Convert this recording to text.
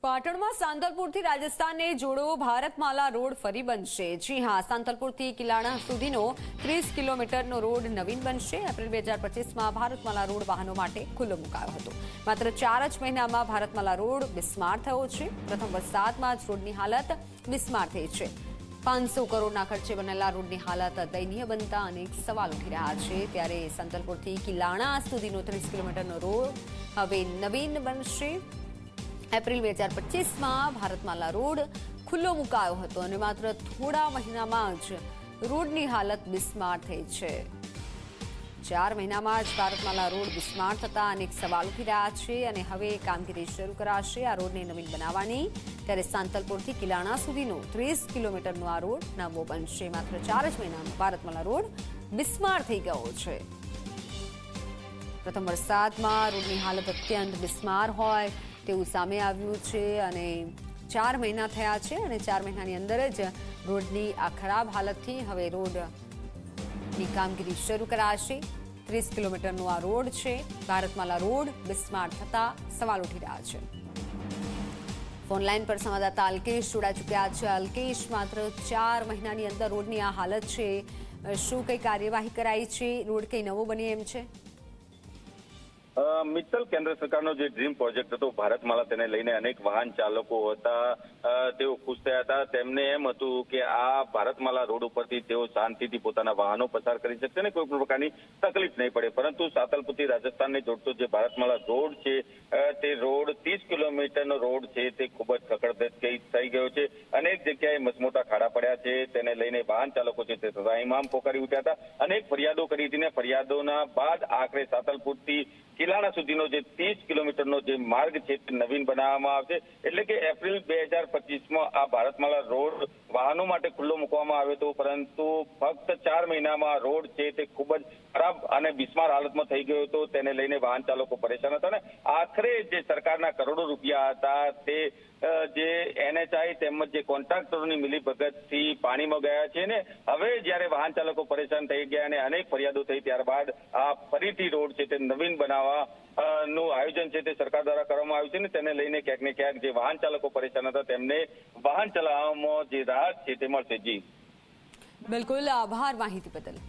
પાટણમાં સાંતલપુરથી રાજસ્થાનને જોડો ભારતમાલા રોડ ફરી બનશે। જી હા, સાંતલપુરથી કિલાણા સુધીનો 30 કિલોમીટરનો રોડ નવીન બનશે। એપ્રિલ 2025માં ભારતમાલા રોડ વાહનો માટે ખુલ્લો મુકાયો હતો। માત્ર 4 જ મહિનામાં ભારતમાલા રોડ બિસ્માર થયો છે। પ્રથમ વરસાદમાં જ રોડની હાલત બિસ્માર થઈ છે। 500 કરોડના ખર્ચે બનેલા રોડની હાલત દયનીય બનતા અનેક સવાલ ઉઠી રહ્યા છે। ત્યારે સાંતલપુરથી કિલાણા સુધીનો 30 કિલોમીટરનો રોડ હવે નવીન બનશે। એપ્રિલ 2025માં ભારતમાલા રોડ ખુલ્લો મુકાયો હતો અને માત્ર થોડા મહિનામાં જ રોડની હાલત બિસ્માર થઈ છે। 4 મહિનામાં જ ભારતમાલા રોડ બિસ્માર થતા અનેક સવાલ ઉઠી રહ્યા છે અને હવે કામગીરી શરૂ કરાશે આ રોડને નવીન બનાવવાની। ત્યારે સાંતલપુરથી કિલાણા સુધીનો 30 કિલોમીટરનો આ રોડ નવો બનશે। માત્ર 4 જ મહિનામાં ભારતમાલા રોડ બિસ્માર થઈ ગયો છે। પ્રથમ વરસાદમાં રોડની હાલત અત્યંત બિસ્માર હોય તેવું સામે આવ્યું છે અને 4 મહિના થયા છે અને 4 મહિનાની અંદર જ રોડની આ ખરાબ હાલતથી હવે રોડની કામગીરી શરૂ કરાશે। 30 કિલોમીટરનો આ રોડ છે। ભારતમાલા રોડ બિસ્માર થતા સવાલ ઉઠી રહ્યા છે। ફોન લાઈન પર સંવાદદાતા અલ્કેશ જોડાઈ ચૂક્યા છે। અલ્કેશ, માત્ર 4 મહિનાની અંદર રોડની આ હાલત છે, શું કઈ કાર્યવાહી કરાઈ છે? રોડ કઈ નવો બને એમ છે? મિત્તલ, કેન્દ્ર સરકારનો જે ડ્રીમ પ્રોજેક્ટ હતો ભારતમાલા, તેને લઈને અનેક વાહન ચાલકો હતા તેઓ ખુશ થયા હતા। તેમને એમ હતું કે આ ભારતમાલા રોડ ઉપરથી તેઓ શાંતિથી પોતાના વાહનો પસાર કરી શકશે અને કોઈ પણ પ્રકારની તકલીફ નહીં પડે। પરંતુ સાંતલપુરથી રાજસ્થાનને જોડતો જે ભારતમાલા રોડ છે તે રોડ 30 કિલોમીટરનો રોડ છે તે ખૂબ જ ખખડધજ થઈ ગયો છે। અનેક જગ્યાએ મસમોટા ખાડા પડ્યા છે। તેને લઈને વાહન ચાલકો છે તે ત્રાહિમામ પોકારી ઉઠ્યા હતા। અનેક ફરિયાદો કરી હતી ને ફરિયાદોના બાદ આખરે સાંતલપુરથી કિલાણા સુધીનો જે 30 કિલોમીટરનો જે માર્ગ છે તે નવીન બનાવવામાં આવશે। એટલે કે એપ્રિલ 2025માં આ ભારતમાલા રોડ વાહનો માટે ખુલ્લો મૂકવામાં આવ્યો હતો, પરંતુ ફક્ત 4 મહિનામાં રોડ છે તે ખૂબ જ ખરાબ અને બિસ્માર હાલતમાં થઈ ગયો હતો। તેને લઈને વાહન ચાલકો પરેશાન હતા ને આખરે જે સરકારના કરોડો રૂપિયા હતા તે જે NHI તેમજ જે કોન્ટ્રાક્ટરોની મિલીભગતથી પાણીમાં ગયા છે ને હવે જ્યારે વાહન ચાલકો પરેશાન થઈ ગયા અને અનેક ફરિયાદો થઈ ત્યારબાદ આ ફરીથી રોડ છે તે નવીન બનાવવા નું આયોજન છે તે સરકાર દ્વારા કરવામાં આવ્યું છે ને તેને લઈને ક્યાંક ને ક્યાંક જે વાહન ચાલકો પરેશાન હતા તેમને વાહન ચલાવવામાં જે રાહત છે તે મળશે। જી બિલકુલ, આભાર માહિતી બદલ।